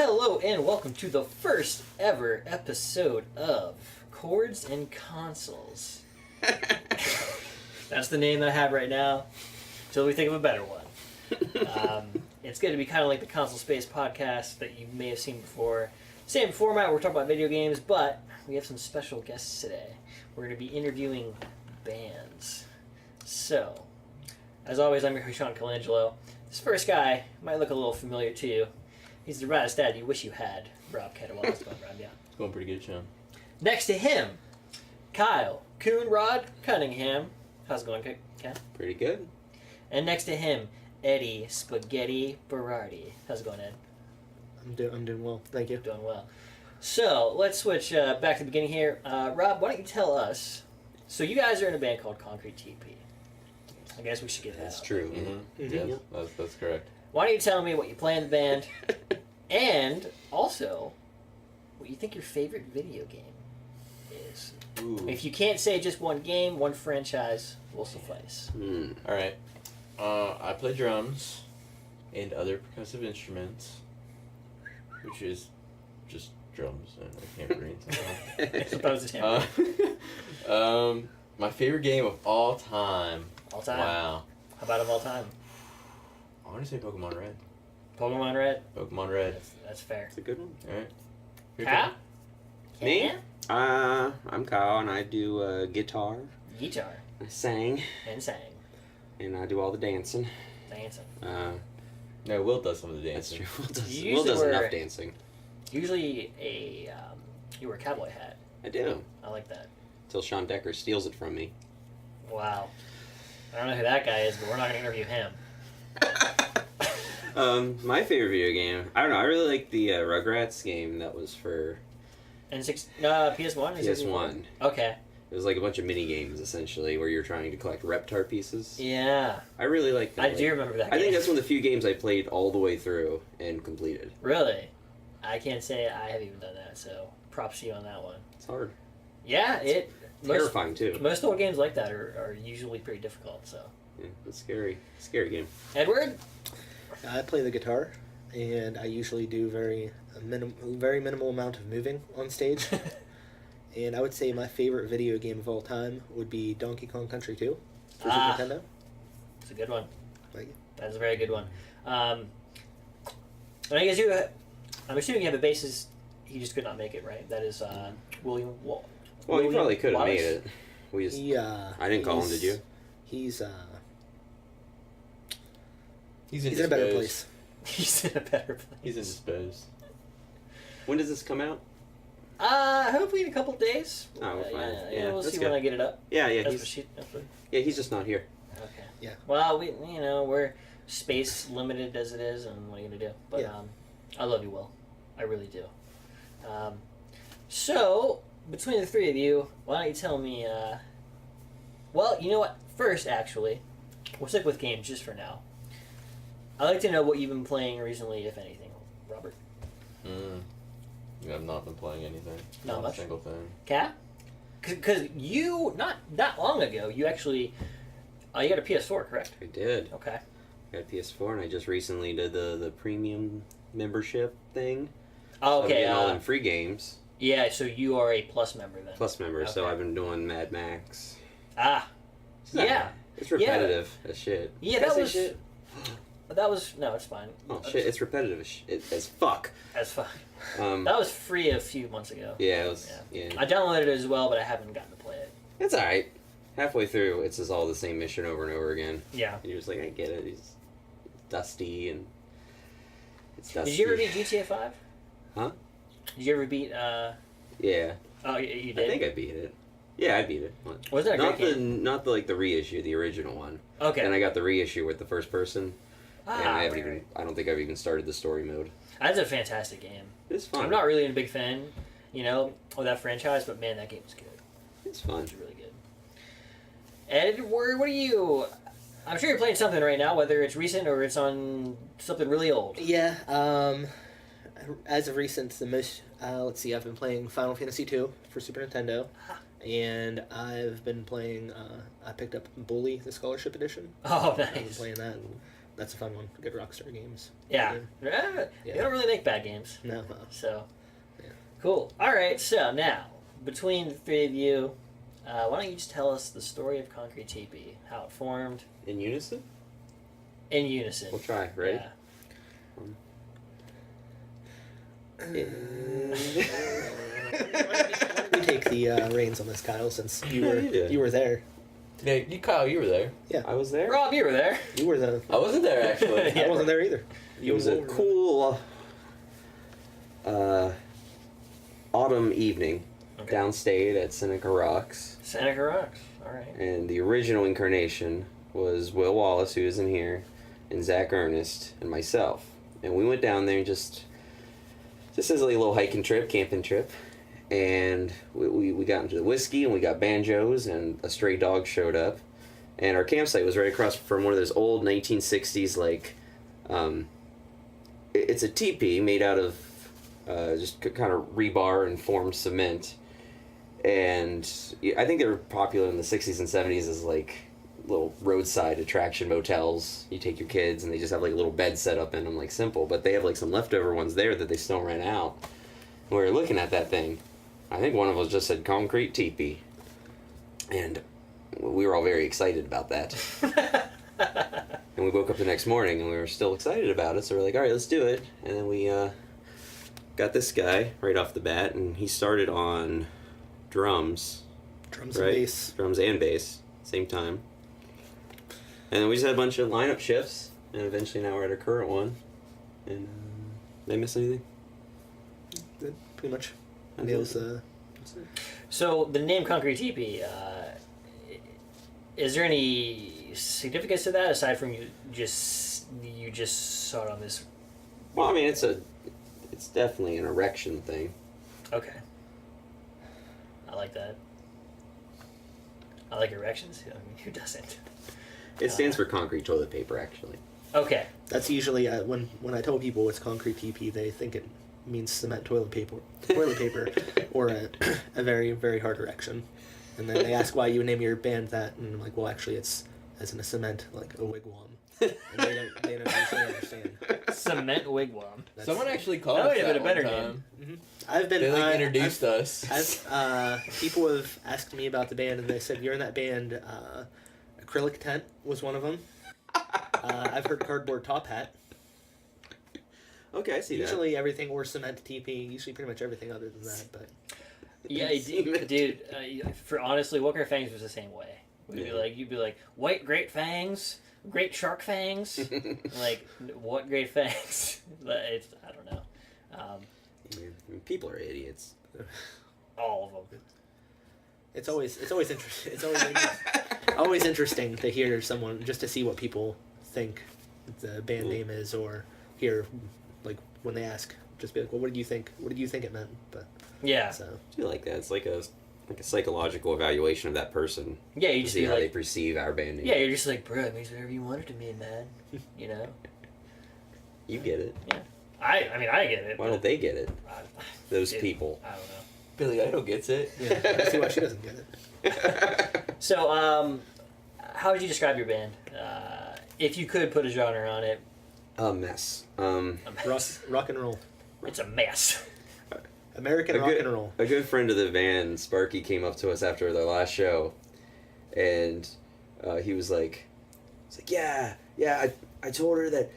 Hello and welcome to the first ever episode of Chords and Consoles. That's the name that I have right now, until we think of a better one. It's going to be kind of like the Console Space podcast that you may have seen before. Same format, we're talking about video games, but we have some special guests today. We're going to be interviewing bands. So, as always, I'm your host, Sean Colangelo. This first guy might look a little familiar to you. He's the raddest dad you wish you had, Rob Kettlewell. How's it going, Rob? Yeah. It's going pretty good, Sean. Next to him, Kyle Coonrod Cunningham. How's it going, Ken? Pretty good. And next to him, Eddie Spaghetti Berardi. How's it going, Ed? I'm doing well, thank you. Doing well. So, let's switch back to the beginning here. Rob, why don't you tell us... So, you guys are in a band called Concrete Teepee. I guess we should get that That's out. true. Mm-hmm. Yes, that's correct. Why don't you tell me what you play in the band, and also, what you think your favorite video game is. Ooh. If you can't say just one game, one franchise will suffice. All right. I play drums and other percussive instruments, which is just drums, and I can't breathe. I suppose it's him. My favorite game of all time. All time? Wow. How about of all time? I want to say Pokemon Red. Pokemon Red? Pokemon Red. That's fair. It's a good one. All right. Your Kyle? turn. Me? I'm Kyle, and I do guitar. Guitar. I sang, And sang. and I do all the dancing. Dancing. No, Will does some of the That's dancing. true. Will does, You Will does usually enough wear- dancing. Usually you wear a cowboy hat. I do. I like that. Till Sean Decker steals it from me. Wow. I don't know who that guy is, but we're not going to interview him. My favorite video game. I don't know. I really like the Rugrats game that was for PS1? Is it PS1. Okay. It was like a bunch of mini games essentially, where you're trying to collect Reptar pieces. Yeah. I really like that. I do remember that game. I think that's one of the few games I played all the way through and completed. Really? I can't say I have even done that, so props to you on that one. It's hard. Yeah, Terrifying too. Most old games like that are usually pretty difficult, so. Yeah, it's scary. Scary game. Edward? I play the guitar, and I usually do very minimal amount of moving on stage. And I would say my favorite video game of all time would be Donkey Kong Country 2 for Super Nintendo. It's a good one. Thank you. That's a very good one. And I guess I'm assuming you have a bassist. He just could not make it, right? That is William Well, William you probably could have Wallace? made it. We just. I didn't call him. Did you? He's He's in a better place. He's in a better place. He's indisposed. When does this come out? Hopefully in a couple days. Oh, we're fine. Yeah, we'll that's see good. when I get it up. Yeah. He's just not here. Okay. Yeah. Well, we're space limited as it is, and what are you gonna do? But Yeah. I love you, Will. I really do. So between the three of you, why don't you tell me? Well, you know what? First, actually, we'll stick with games just for now. I'd like to know what you've been playing recently, if anything, Robert. I've not been playing anything. Not much? a single thing. Kat? Because you, not that long ago, you actually, you got a PS4, correct? I did. Okay. I got a PS4, and I just recently did the premium membership thing. Oh, So I'm okay. getting all them free games. Yeah, so you are a Plus member then. Plus member, so Okay. I've been doing Mad Max. Ah. Yeah. It's repetitive as shit. Yeah, Can I that say was... shit? That was... No, it's fine. Oh shit! It's repetitive as fuck. That's fine. That was free a few months ago. Yeah, it was. Yeah. I downloaded it as well, but I haven't gotten to play it. It's alright. Halfway through, it's just all the same mission over and over again. Yeah. And you're just like, I get it. He's dusty and it's dusty. Did you ever beat GTA 5? Huh? Did you ever beat... Yeah. Oh, you did? I think I beat it. Yeah, I beat it. Was that a not great the game? Not the reissue, the original one. Okay. And I got the reissue with the first person. And I haven't right. I don't think I've even started the story mode. That's a fantastic game. It's fun. I'm not really a big fan, of that franchise, but man, that game is good. It's fun. It's really good. Edward, what are you... I'm sure you're playing something right now, whether it's recent or it's on something really old. Yeah. As of recent, the most. Let's see. I've been playing Final Fantasy II for Super Nintendo, and I've been playing. I picked up Bully, the Scholarship Edition. Oh, I've been nice. playing that. That's a fun one. Good Rockstar games. Yeah. Yeah. They don't really make bad games. No. So, Yeah. cool. All right. So now, between the three of you, why don't you just tell us the story of Concrete Teepee, how it formed, In unison? in unison. We'll try. Ready? Yeah. Why don't you take the reins on this, Kyle, since you were there. Yeah, Kyle, you were there. I was there. Rob, you were there. You were the. I wasn't there actually. Yeah. I wasn't there either. It was a cool autumn evening Okay. downstate at Seneca Rocks. Seneca Rocks. All right. And the original incarnation was Will Wallace, who isn't here, and Zach Ernest, and myself. And we went down there just as a little hiking trip, camping trip. And we got into the whiskey, and we got banjos, and a stray dog showed up. And our campsite was right across from one of those old 1960s, like, it's a teepee made out of just kind of rebar and formed cement. And I think they were popular in the 60s and 70s as, like, little roadside attraction motels. You take your kids, and they just have, like, a little bed set up in them, like, simple. But they have, like, some leftover ones there that they still rent out. And we were looking at that thing. I think one of us just said Concrete Teepee. And we were all very excited about that. And we woke up the next morning, and we were still excited about it. So we're like, all right, let's do it. And then we got this guy right off the bat, and he started on drums. Drums right? and bass. Drums and bass, same time. And then we just had a bunch of lineup shifts, and eventually now we're at our current one. And did I miss anything? Pretty much. That's Nails. it. So the name Concrete Teepee, is there any significance to that aside from you just saw it on this? Well, I mean, it's definitely an erection thing. Okay. I like that. I like erections. I mean, who doesn't? It stands for concrete toilet paper, actually. Okay. That's usually when I tell people it's Concrete TP, they think it means cement toilet paper, or a very, very hard erection. And then they ask why you name your band that, and I'm like, well, actually, it's as in a cement, like a wigwam. And they don't usually understand. Cement wigwam. That's- Someone actually called That us would have that been a one better time. name. I've been. They introduced us. People have asked me about the band, and they said you're in that band. Acrylic Tent was one of them. I've heard Cardboard Top Hat. Okay, I see Usually everything or cement TP. Usually pretty much everything other than that. But Yeah, dude. For honestly, what kind of fangs was the same way. You'd be like, white great fangs, great shark fangs. Like, what great fangs? I don't know. People are idiots. All of them. it's always interesting. It's always interesting to hear someone, just to see what people think the band name is, or hear, like, when they ask, just be like, well, what did you think? What did you think it meant? But Yeah. so I feel like that. It's like a psychological evaluation of that person. Yeah, you To just see be how they like, perceive our band name. yeah, you're just like, bro, it means whatever you want it to mean, man. You know? You get it. I mean, I get it. Why don't they get it? Those Dude, people. I don't know. Billy Idol gets it. yeah, I see why she doesn't get it. So, how would you describe your band? If you could put a genre on it, A mess. Rock and roll, it's a mess. American rock and roll. A good friend of the band, Sparky, came up to us after the last show, and he was like, yeah, I told her that,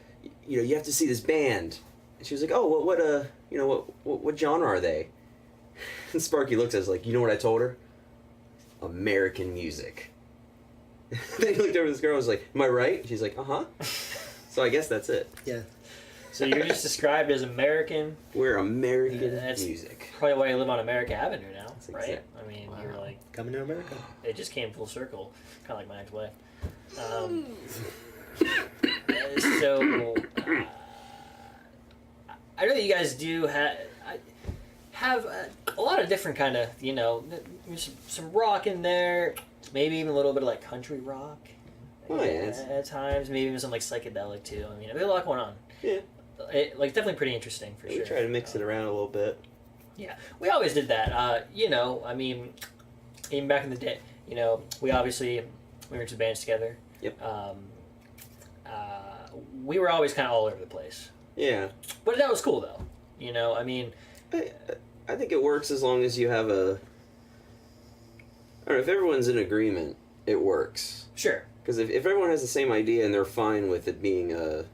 you have to see this band. And she was like, oh, what genre are they? And Sparky looked at us like, you know what I told her? American music. Then he looked over at this girl and was like, am I right? She's like, uh-huh. So I guess that's it. Yeah. So you're just described as American. We're American That's music. Probably why you live on America Avenue now, That's right? exact- I mean, Wow. you're like, Coming to America. it just came full circle, kind of like my ex-wife. So, I know that you guys do have a lot of different kind of, some rock in there, maybe even a little bit of like country rock. Oh, yeah, At times, maybe even some like psychedelic too. I mean, there's a lot going on. Yeah. Definitely pretty interesting for We sure. try to mix it around a little bit. Yeah, we always did that. I mean, even back in the day, we were into bands together. Yep. we were always kind of all over the place. Yeah. But that was cool, though. You know, I mean... I think it works as long as you have a... I don't know, if everyone's in agreement, it works. Sure. Because if everyone has the same idea and they're fine with it being a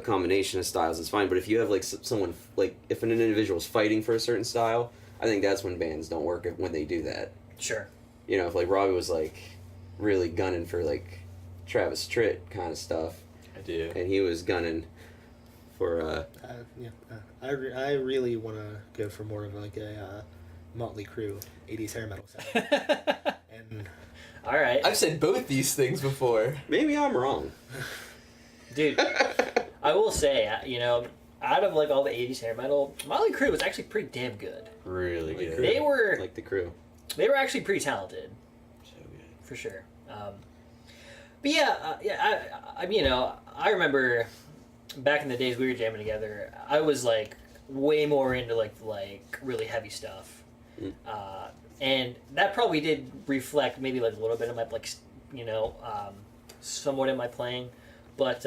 combination of styles, it's fine. But if you have, like, someone... Like, if an individual's fighting for a certain style, I think that's when bands don't work, when they do that. Sure. You know, if, like, Robbie was, like, really gunning for, like, Travis Tritt kind of stuff. I do. And he was gunning for... I really want to go for more of, like, a Motley Crue 80s hair metal sound. And... All right. I've said both these things before. Maybe I'm wrong. Dude, I will say, you know, out of, like, all the 80s hair metal, Motley Crue was actually pretty damn good. Really good. They were... Like the Crew. They were actually pretty talented. So good. For sure. But yeah, I you know, I remember back in the days we were jamming together, I was, like, way more into, like really heavy stuff. Mm. And that probably did reflect maybe, like, a little bit of my, like, you know, somewhat in my playing. But,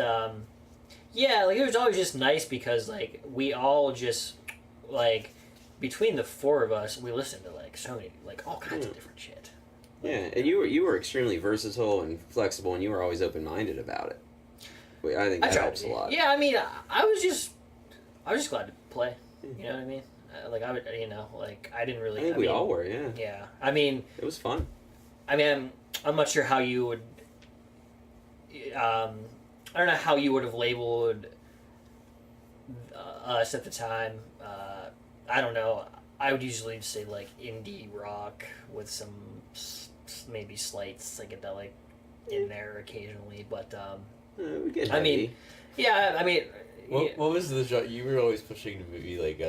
yeah, like, it was always just nice because, like, we all just, like, between the four of us, we listened to, like, so many, like, all kinds of different shit. Yeah, and you were extremely versatile and flexible, and you were always open-minded about it. I think that helps a lot. Yeah, I mean, I was just glad to play. You know what I mean? Like, I would, you know, like, I didn't really... I think we all were, yeah. Yeah. I mean... It was fun. I mean, I'm not sure how you would... I don't know how you would have labeled us at the time. I don't know. I would usually say, like, indie rock with some maybe slight psychedelic in there occasionally, but... we get I mean... Yeah, I mean... What was the genre? You were always pushing to be like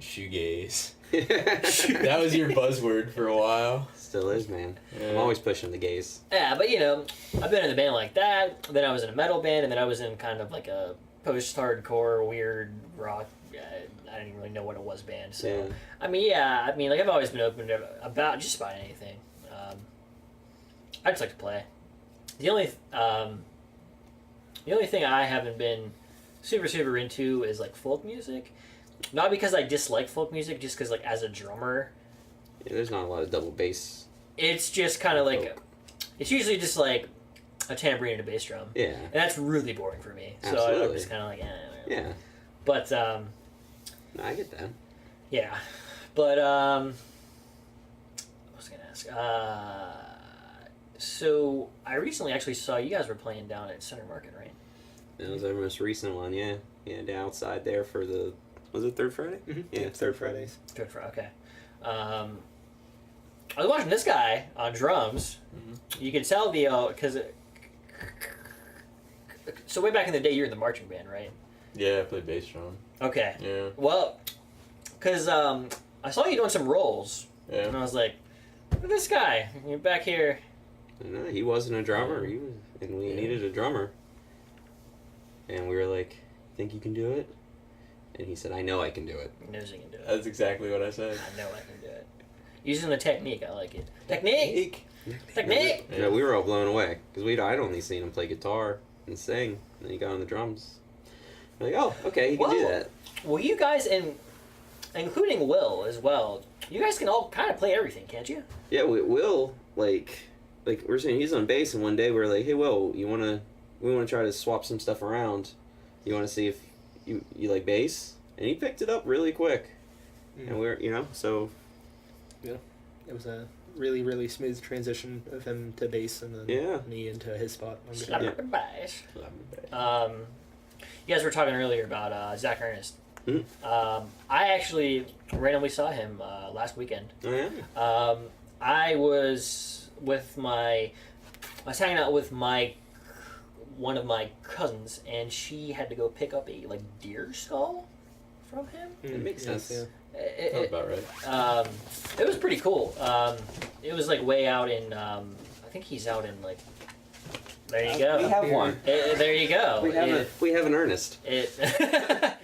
shoegaze. That was your buzzword for a while. Still is, man. Yeah. I'm always pushing the gaze. Yeah, but you know, I've been in a band like that, then I was in a metal band, and then I was in kind of like a post-hardcore, weird rock, I didn't even really know what it was band, so... Yeah. I mean, like, I've always been open to about just about anything. I just like to play. The only thing I haven't been super into is, like, folk music. Not because I dislike folk music, just because, like, as a drummer... Yeah, there's not a lot of double bass. It's just kind of like... It's usually just, like, a tambourine and a bass drum. Yeah. And that's really boring for me. Absolutely. So I'm just kind of like, Yeah. But, No, I get that. yeah. But, what was I going to ask? So, I recently actually saw you guys were playing down at Center Market, right? That was our most recent one, yeah. Yeah, down outside there for the... Was it Third Friday? Mm-hmm. Yeah, Third Fridays. Good for, okay. I was watching this guy on drums. Mm-hmm. You could tell because... So way back in the day, you were in the marching band, right? Yeah, I played bass drum. Okay. Yeah. Well, because I saw you doing some rolls, Yeah. and I was like, look at this guy. You're back here. No, he wasn't a drummer. He was, and we needed a drummer. And we were like, think you can do it? And he said, I know I can do it. He knows he can do it. That's exactly what I said. I know I can do it. Using the technique, I like it. Technique! Technique! Yeah, we were all blown away. Because I'd only seen him play guitar and sing. And then he got on the drums. We're like, oh, okay, he can do that. Well, you guys, including Will as well, you guys can all kind of play everything, can't you? Yeah, Will, like we're saying he's on bass, and one day we were like, hey, Will, we want to try to swap some stuff around. You want to see if you like bass? And he picked it up really quick. Mm. And we're, so... Yeah. It was a really, really smooth transition of him to bass and then me into his spot on guitar. Slap bass. You guys were talking earlier about Zach Ernest. Mm-hmm. I actually randomly saw him last weekend. Oh, yeah? I was hanging out with one of my cousins, and she had to go pick up a deer skull from him. It makes sense. Yeah. Sounds about right. It was pretty cool. It was way out in. I think he's out in There you go. We have one. There you go. We have an Ernest.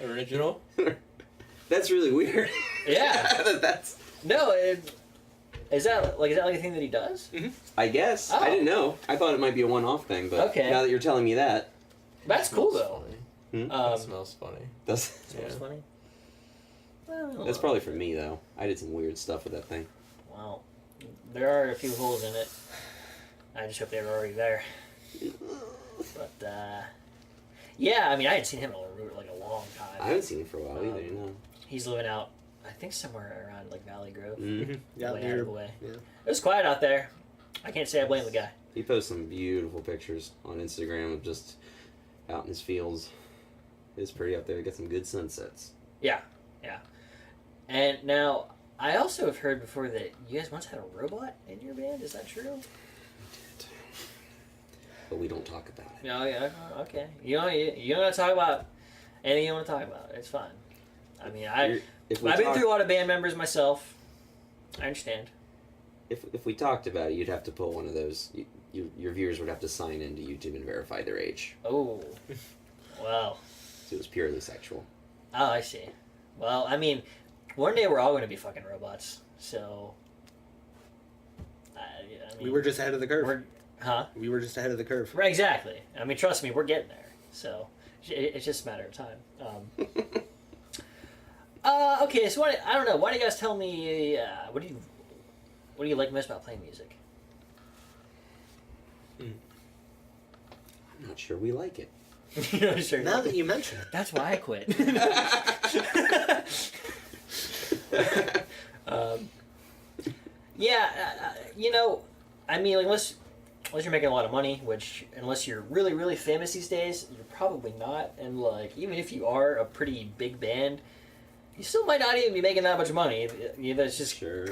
Original? That's really weird. Yeah. That's... No. Is that a thing that he does? I guess. Oh. I didn't know. I thought it might be a one-off thing, but Okay. now that you're telling me that... That's cool though. Funny. That smells funny. That's Smells Yeah. funny. Well, that's probably for me though. I did some weird stuff with that thing. Well, there are a few holes in it. I just hope they were already there. But yeah, I mean, I hadn't seen him in like a long time. I haven't seen it for a while either. No. He's living out, I think, somewhere around like Valley Grove. Mm. Yeah, Way out of the way. Yeah. It was quiet out there. I can't say I blame the guy. He posts some beautiful pictures on Instagram of just out in his fields. It's pretty out there. Got some good sunsets. Yeah, yeah. And now, I also have heard before that you guys once had a robot in your band. Is that true? But we don't talk about it. No, yeah, okay. You don't want to talk about anything you want to talk about. It's fine. I mean, I've been through a lot of band members myself. I understand. If we talked about it, you'd have to pull one of those. Your viewers would have to sign into YouTube and verify their age. Oh, well. So it was purely sexual. Oh, I see. Well, I mean, one day we're all going to be fucking robots. So, I mean, We were just ahead of the curve. Huh? We were just ahead of the curve. Right, exactly. I mean, trust me, we're getting there. So, it's just a matter of time. Okay, so I don't know. Why don't you guys tell me what do you like most about playing music? I'm not sure we like it. Sure. Now that you mention it. That's why I quit. Yeah, I mean, unless you're making a lot of money, which unless you're really, really famous these days, you're probably not. And like, even if you are a pretty big band, you still might not even be making that much money. That's just Sure.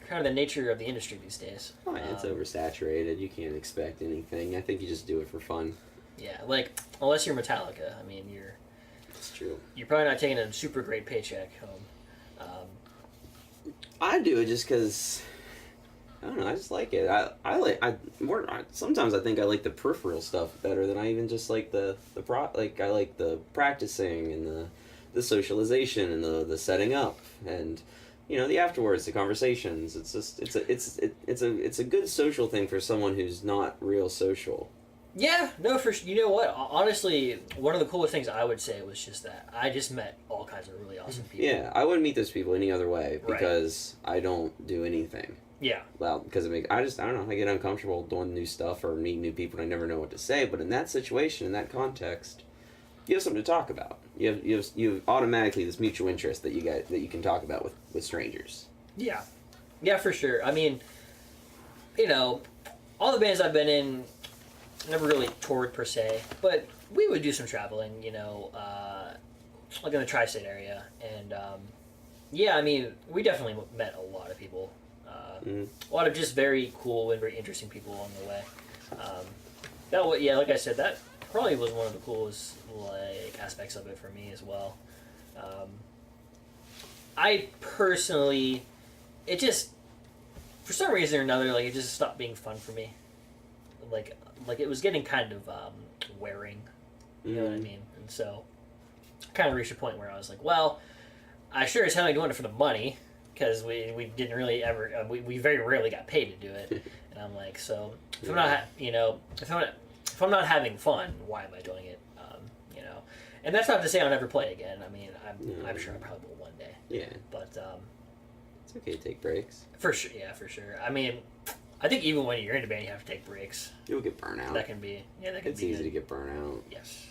kind of the nature of the industry these days. Oh, yeah, it's oversaturated. You can't expect anything. I think you just do it for fun. Yeah, like unless you're Metallica, I mean, It's true. you're probably not taking a super great paycheck home. I do it just because I don't know. I just like it. Sometimes I think I like the peripheral stuff better than I even just like I like the practicing and the socialization and the setting up and the afterwards, the conversations. It's just it's a good social thing for someone who's not real social. Yeah, no, you know what? Honestly, one of the coolest things I would say was just that I just met all kinds of really awesome people. Yeah, I wouldn't meet those people any other way Right. because I don't do anything. Yeah. Well, because I don't know, I get uncomfortable doing new stuff or meeting new people and I never know what to say. But in that situation, in that context, you have something to talk about. You have automatically this mutual interest that you can talk about with strangers. Yeah. Yeah, for sure. I mean, all the bands I've been in never really toured per se, but we would do some traveling, like in the tri-state area. And, yeah, I mean, we definitely met a lot of people. A lot of just very cool and very interesting people along the way. Yeah, like I said, that probably was one of the coolest aspects of it for me as well. I personally, it just, for some reason or another, it just stopped being fun for me. Like it was getting kind of wearing, you know what I mean? And so, I kind of reached a point where I was like, well, I sure as hell ain't doing it for the money, because we didn't really ever, we very rarely got paid to do it. And I'm like, so, if I'm not, if I'm not having fun, why am I doing it? And that's not to say I'll never play again. I mean, I'm sure I probably will one day. Yeah. But it's okay to take breaks. For sure, yeah, for sure. I mean, I think even when you're in a band, you have to take breaks. You'll get burnout. That can be, It's easy to get burnout. Yes,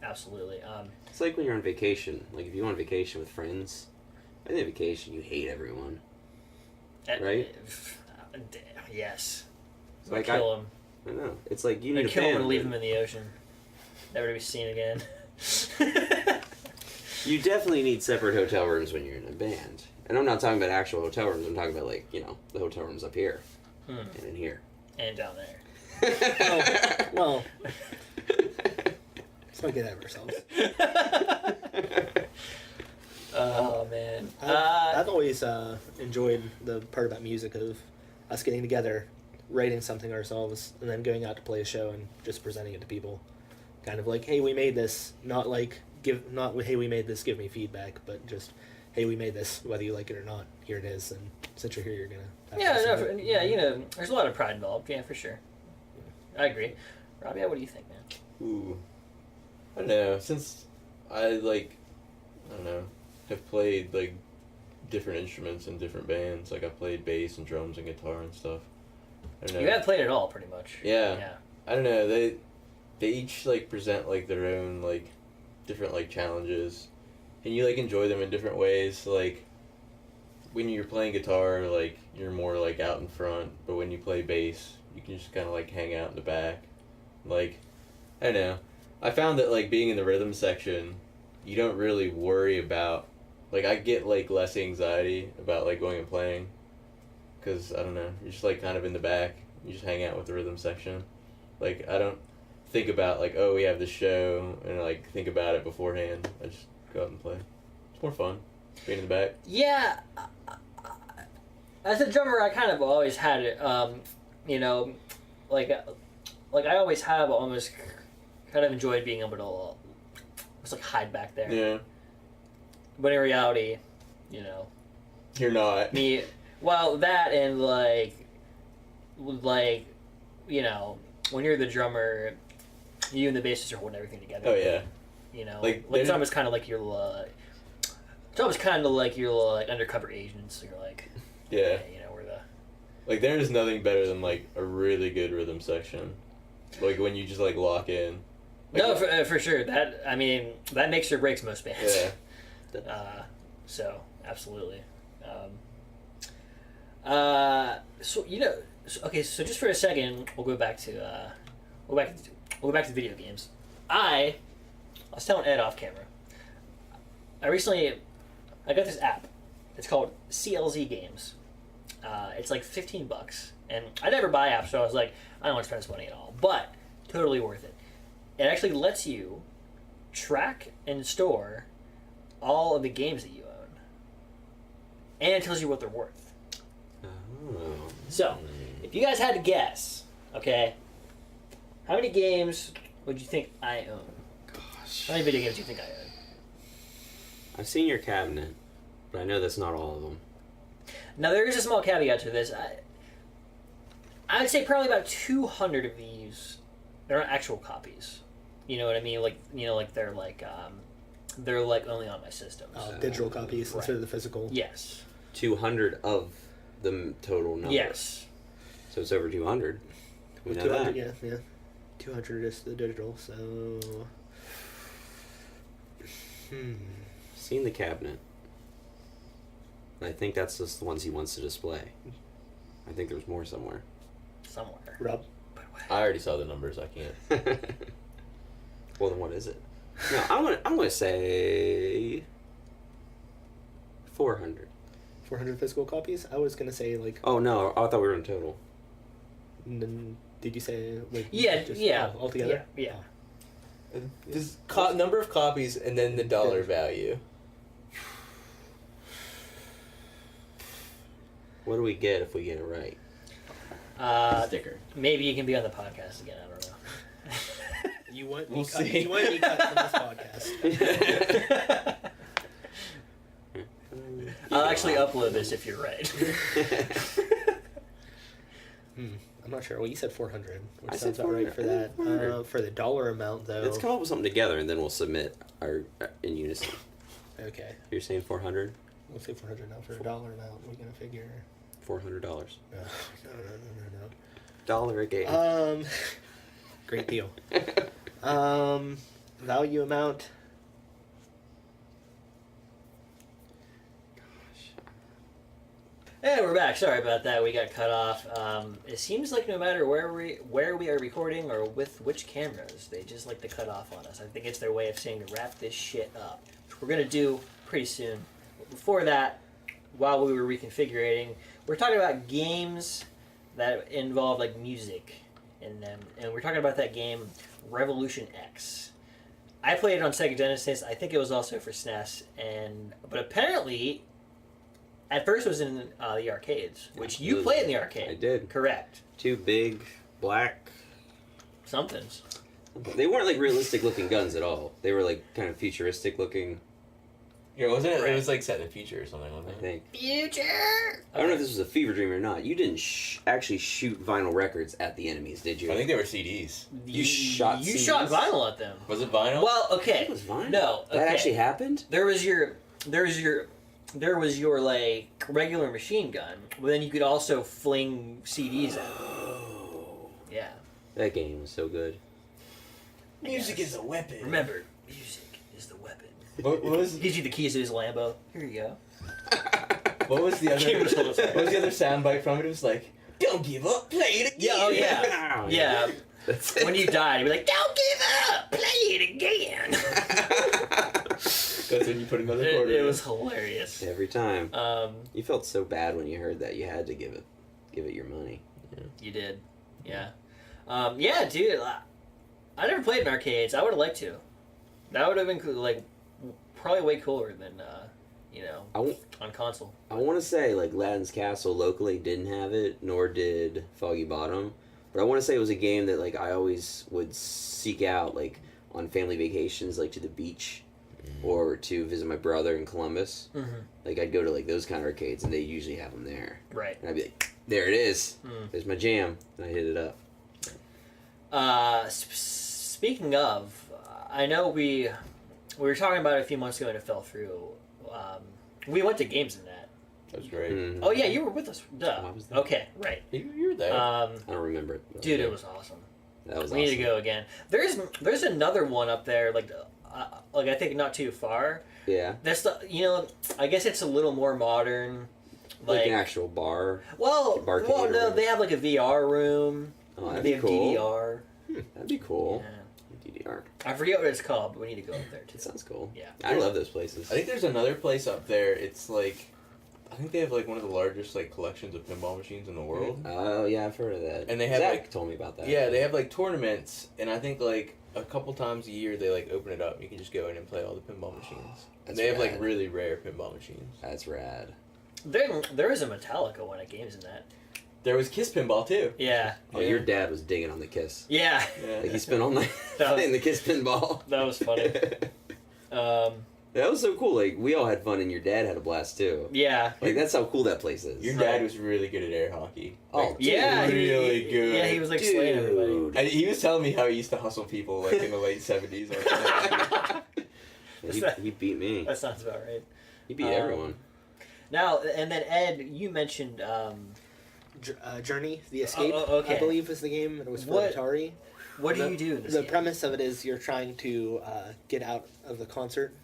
absolutely. It's like when you're on vacation. Like if you go on vacation with friends, I think vacation you hate everyone. Right? Yes. Like kill them. I know. It's like you need a kill them band. and leave them in the ocean, never to be seen again. You definitely need separate hotel rooms when you're in a band. And I'm not talking about actual hotel rooms. I'm talking about the hotel rooms up here and in here and down there. Well, let's not get ahead of ourselves. Oh man, I've always enjoyed the part about music of us getting together, writing something ourselves, and then going out to play a show and just presenting it to people. Kind of like, hey, we made this. Not hey, we made this. Give me feedback, but just, hey, we made this. Whether you like it or not, here it is. And since you're here, you're gonna. There's a lot of pride involved. Yeah, for sure. I agree. Robbie, what do you think, man? Ooh. I don't know, since I don't know, have played like different instruments in different bands. Like I played bass and drums and guitar and stuff. I don't know. You have played it all, pretty much. Yeah. Yeah. I don't know. They each like present like their own like different like challenges, and you like enjoy them in different ways. Like when you're playing guitar, like you're more like out in front, but when you play bass, you can just kind of like hang out in the back. Like I don't know. I found that like being in the rhythm section, you don't really worry about like I get like less anxiety about like going and playing, because I don't know, you're just like kind of in the back. You just hang out with the rhythm section. Like I don't think about like, oh, we have this show, and like think about it beforehand. I just go out and play. It's more fun being in the back. Yeah. As a drummer, I kind of always had it. You know, like I always have almost kind of enjoyed being able to just like hide back there. Yeah. But in reality, you know, You're not. well, that and like, you know, when you're the drummer, you and the bassist are holding everything together. Oh yeah. You know, Like, it's almost kind of like your it's almost kind of like your like undercover agents. You're like, Yeah. you know, we're the. Like there is nothing better than like a really good rhythm section. Like when you just like lock in. Like, No, for sure. That makes or breaks most bands. Yeah. So absolutely. So you know, okay. So just for a second, we'll go back to video games. I was telling Ed off camera. I got this app. It's called CLZ Games. It's like $15, and I never buy apps, so I was like, I don't want to spend this money at all. But totally worth it. It actually lets you track and store all of the games that you own, and it tells you what they're worth. Oh. So, if you guys had to guess, okay, how many games would you think I own? Gosh. How many video games do you think I own? I've seen your cabinet, but I know that's not all of them. Now, there is a small caveat to this. I would say probably about 200 of these, they're not actual copies. You know what I mean? Like, you know, like they're like only on my systems. Digital copies right. instead of the physical. Yes. 200 of the total number. Yes. So it's over 200. We know 200, that. yeah. 200 is the digital, so... Seen the cabinet. I think that's just the ones he wants to display. I think there's more somewhere. Somewhere. Rob? I already saw the numbers. I can't. Well, then what is it? No, I'm gonna say 400. 400 physical copies? I was going to say, like... Oh no, I thought we were in total. Did you say... Like, Yeah. Altogether? Yeah. This number of copies and then the dollar value. What do we get if we get it right? Sticker. Maybe you can be on the podcast again. I don't know. You want We'll me cut, see. You want me cut from this podcast. I'll actually upload this if you're right. I'm not sure. Well, you said 400, which I sounds said about right 400. for that. 400. For the dollar amount, though... Let's come up with something together and then we'll submit our in unison. Okay. You're saying 400? We'll say 400 now. For a dollar amount, we're going to figure... $400. No. Dollar a game. Great deal. Value amount... Hey, we're back. Sorry about that. We got cut off. It seems like no matter where we are recording or with which cameras, they just like to cut off on us. I think it's their way of saying to wrap this shit up, which we're gonna do pretty soon. But before that, while we were reconfiguring, we're talking about games that involve like music in them, and we're talking about that game Revolution X. I played it on Sega Genesis. I think it was also for SNES, but apparently. At first, it was in the arcades, which you played in the arcade. I did. Correct. Two big, black... Somethings. They weren't like realistic looking guns at all. They were like kind of futuristic looking. Yeah, wasn't it? Right. It was like set in the future or something, wasn't I it? think. Future. I don't know if this was a fever dream or not. You didn't actually shoot vinyl records at the enemies, did you? I think they were CDs. You shot You CDs? shot vinyl at them. Was it vinyl? Well, okay. It was vinyl. No, okay. That actually happened? There was your like regular machine gun, but then you could also fling CDs at them. Oh. Yeah. That game was so good. Music is a weapon. Remember, music is the weapon. What was Gives you the keys to his Lambo. Here you go. what was the other Game was almost- what was the other soundbite from it? It was like, "Don't give up, play it again." Yeah, oh yeah. Yeah. That's it. When you died, you'd be like, "Don't give up, play it again." That's when you put another quarter. It in. was hilarious. Every time. Um, You felt so bad when you heard that. You had to give it your money. you did, yeah, yeah, dude. I never played in arcades. I would have liked to. That would have been cool, like probably way cooler than on console. I want to say like Aladdin's Castle locally didn't have it, nor did Foggy Bottom. But I want to say it was a game that like I always would seek out like on family vacations, like to the beach or to visit my brother in Columbus. Mm-hmm. Like I'd go to like those kind of arcades, and they usually have them there. Right. And I'd be like, "There it is. Mm. There's my jam," and I hit it up. Speaking of, I know we were talking about it a few months ago and it fell through. We went to games in that. That was great. Mhm. Oh yeah, you were with us. Duh. Oh, I was there. Okay, right. You were there. I don't remember it. Dude, it was awesome. That was We need to awesome. go again. There's another one up there, like I think not too far. Yeah. That's I guess it's a little more modern. Like an actual bar. Well, barcade well, or no, whatever. they have like a VR room. Oh, that'd They be have cool. DDR. That'd be cool. Yeah. DDR. I forget what it's called, but we need to go up there too. That sounds cool. Yeah. I love those places. I think there's another place up there. It's like, I think they have like one of the largest like collections of pinball machines in the world. Oh yeah, I've heard of that. And they have, Zach like- told me about that. Yeah, they have like tournaments, and I think like a couple times a year they like open it up. And you can just go in and play all the pinball machines. And That's they have like rad. really rare pinball machines. That's rad. There is a Metallica one at games in that. There was Kiss Pinball too. Yeah. Oh, Yeah. your dad was digging on the Kiss. Yeah. Yeah. Like he spent all night That was- playing the Kiss pinball. That was funny. That was so cool. Like we all had fun, and your dad had a blast too. Yeah. Like that's how cool that place is. Your dad was really good at air hockey. Oh, Like, Yeah. really good. Yeah, he was like slaying everybody. Dude. And he was telling me how he used to hustle people like in the late 70s. He beat me. That sounds about right. He beat everyone. Now, and then Ed, you mentioned Journey, The Escape, okay. I believe was the game. It was for What- Atari. what do The- you do in this The game? premise of it is you're trying to get out of the concert.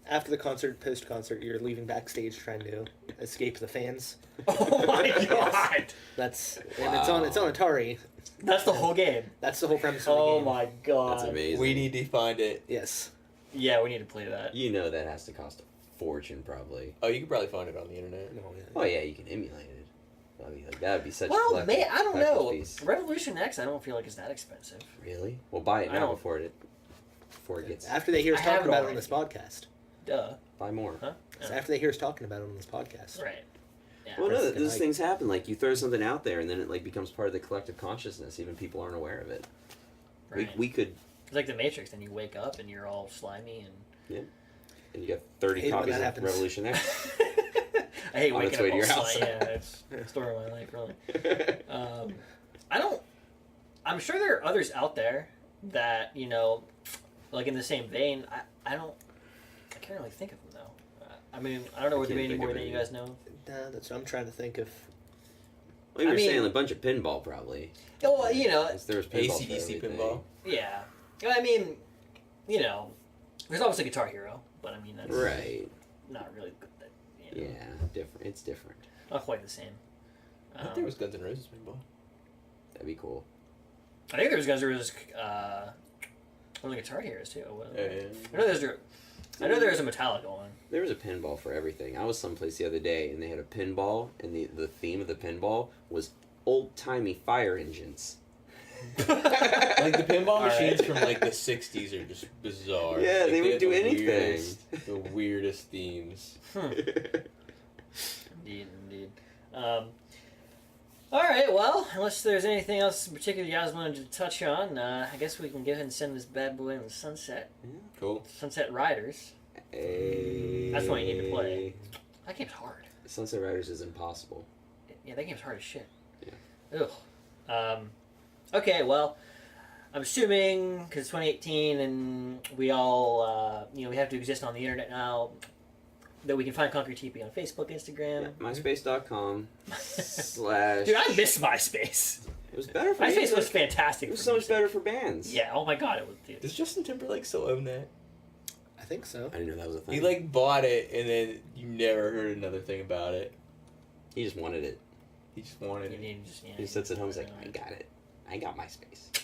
After the concert, post-concert, you're leaving backstage trying to escape the fans. Oh my god! That's and Wow. it's on Atari. That's the whole game. That's the whole premise of the Oh game. my god! That's amazing. We need to find it. Yes. Yeah, we need to play that. You know that has to cost a fortune, probably. Oh, you could probably find it on the internet. No, yeah. Oh yeah, you can emulate it. That'd be such. a Well, collectible- man, I don't collectible know. piece. Revolution X, I don't feel like it's that expensive. Really? Well, buy it I now don't- before it gets. After they hear us I have talking it about it on already. this podcast. Duh. Buy more. Huh? So Yeah. after they hear us talking about it on this podcast. Right. Yeah. Well, no, That's those like- things happen. Like you throw something out there, and then it like becomes part of the collective consciousness. Even people aren't aware of it. Right. We could. It's like the Matrix, and you wake up and you're all slimy And you got 30 Hate when copies that of happens. Revolution X. and I hate On waking its way up to your all house. slimy. Yeah, it's the story of my life, really. I don't. I'm sure there are others out there that like in the same vein. I can't really think of them though. I mean, I don't know whether there can't be any think more of that you any. guys know. That's what I'm trying to think of. Well, you I were mean- saying a bunch of pinball, probably. Well, 'Cause there was pinball for AC/DC everything. pinball. yeah. I mean, there's obviously Guitar Hero, but I mean that's Right. not really good. Yeah, different. It's different. Not quite the same. I think there was Guns N' Roses pinball. That'd be cool. I think there was Guns N' Roses. One of the Guitar Heroes too. I know there's a Metallica one. There was a pinball for everything. I was someplace the other day, and they had a pinball, and the theme of the pinball was old-timey fire engines. Like the pinball All machines right. from like the 60s are just bizarre. Yeah, Like, they would have do the anything. the weirdest themes. Indeed. All right. Well, unless there's anything else in particular you guys wanted to touch on, I guess we can go ahead and send this bad boy in the sunset. Cool. Sunset Riders. That's what you need to play. That game's hard. Sunset Riders is impossible. Yeah, that game's hard as shit. Yeah. Ugh. Okay, well, I'm assuming because it's 2018 and we all, we have to exist on the internet now, that we can find Concrete Teepee on Facebook, Instagram. Yeah, MySpace.com / Dude, I miss MySpace. It was better for MySpace me. was fantastic. It was for so much music. better for bands. Yeah, oh my god, it was, dude. Does Justin Timberlake still own that? I think so. I didn't know that was a thing. He like bought it and then you never heard another thing about it. He just wanted it. He just wanted You it. need to just, He sits at home. He's like, I got it. I got MySpace.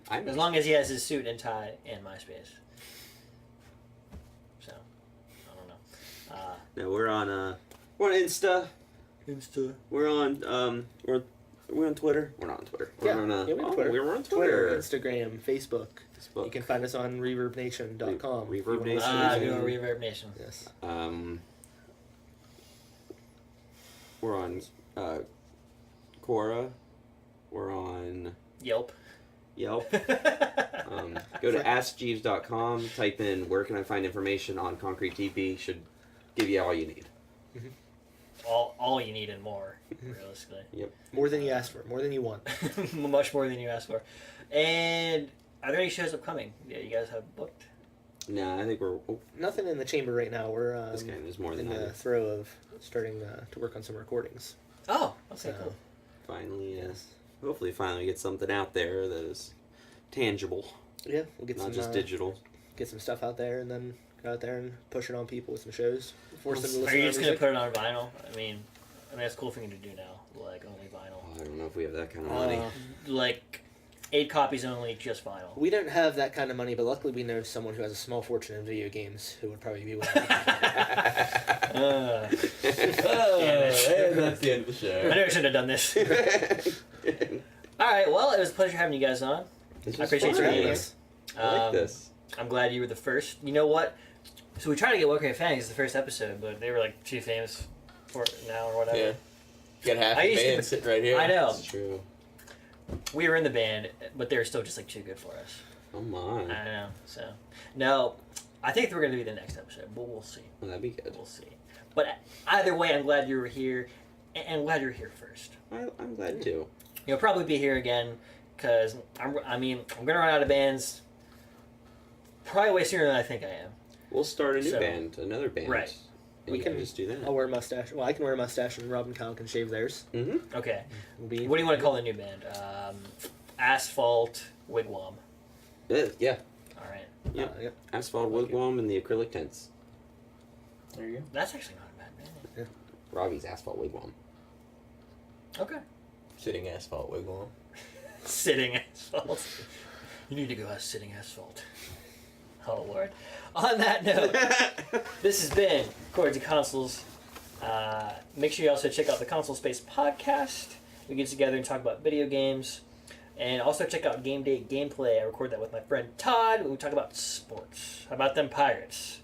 As long as he has his suit and tie and MySpace. So, I don't know. No, we're on Insta. Insta. We're on we're on Twitter. We're not on Twitter. Yeah, We're on, yeah, we're on Twitter. We're on Twitter, Twitter. Instagram, Facebook. Facebook. You can find us on ReverbNation.com. Re- if you wanna Reverb listen Nation. to Go music. Reverb Nation. Yes. We're on Quora. We're on Yelp. Yelp. Go to AskJeeves.com. Type in where can I find information on Concrete Teepee. Should give you all you need. all you need and more, realistically. More than you asked for. More than you want. Much more than you asked for. And are there any shows upcoming? Yeah, you guys have booked? Nah, I think we're. Oh, Nothing in the chamber right now. We're this guy knows more in than I the do. throw of starting to work on some recordings. Oh, okay, So, cool. Finally, hopefully, finally get something out there that is tangible, Yeah, we'll get not some just digital. get some stuff out there, and then go out there and push it on people with some shows. Force them to listen Are you to just our going to music. put it on vinyl? I mean, that's a cool thing to do now, like only vinyl. Oh, I don't know if we have that kind of money. Like 8 copies only, just vinyl. We don't have that kind of money, but luckily we know someone who has a small fortune in video games who would probably be willing to Uh, And that's the end of the show. I never should have done this. Alright, well, it was a pleasure having you guys on. This I was appreciate fun. you being here. us. I like this. I'm glad you were the first. You know what? So we tried to get What Great Fangs the first episode, but they were like too famous for it now or whatever. Yeah. You got half I the used to- band sitting right here. I know. That's true. We were in the band, but they were still just like too good for us. Oh my. I know. So no, I think we're gonna be the next episode, but we'll see. Well, that'd be good. We'll see. But either way, I'm glad you were here, and glad you're here first. I'm glad too. You'll probably be here again, because I'm gonna run out of bands. Probably way sooner than I think I am. We'll start a new So- band, another band. Right. And We you can just do that. I'll wear a mustache. Well, I can wear a mustache, and Rob and Kyle can shave theirs. Mm-hmm. Okay. We'll be. What do you want to call the new band? Asphalt Wigwam. Yeah. All right. Yep. Yep. Asphalt Wigwam and the acrylic tents. There you go. That's actually not a bad band. Robbie's Asphalt Wigwam. Okay. Sitting asphalt wigwam. Sitting asphalt. You need to go out sitting asphalt. Oh Lord. On that note, this has been Chords and Consoles. Make sure you also check out the Console Space podcast. We get together and talk about video games. And also check out Game Day Gameplay. I record that with my friend Todd. We talk about sports. How about them Pirates?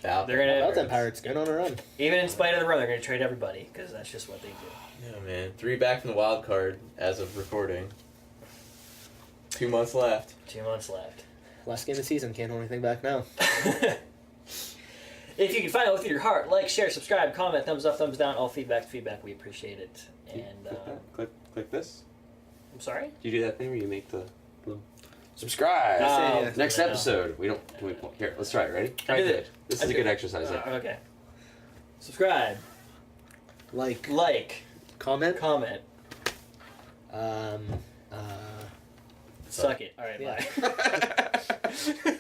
They're gonna- About them Pirates going on a run. Even in spite of the run, they're going to trade everybody because that's just what they do. Yeah, man. 3 back from the wild card as of recording. 2 months left. 2 months left. Last game of the season. Can't hold anything back now. If you can find it with your heart, like, share, subscribe, comment, thumbs up, thumbs down, all feedback, we appreciate it. And Click this. I'm sorry. Do you do that thing where you make the subscribe? Oh, Next no. episode. We don't. Here, let's try it. Ready? I Try did it. it. This I is a did good it. exercise. Okay. Subscribe, like, Comment. comment, Um. suck it. All right, Yeah. bye.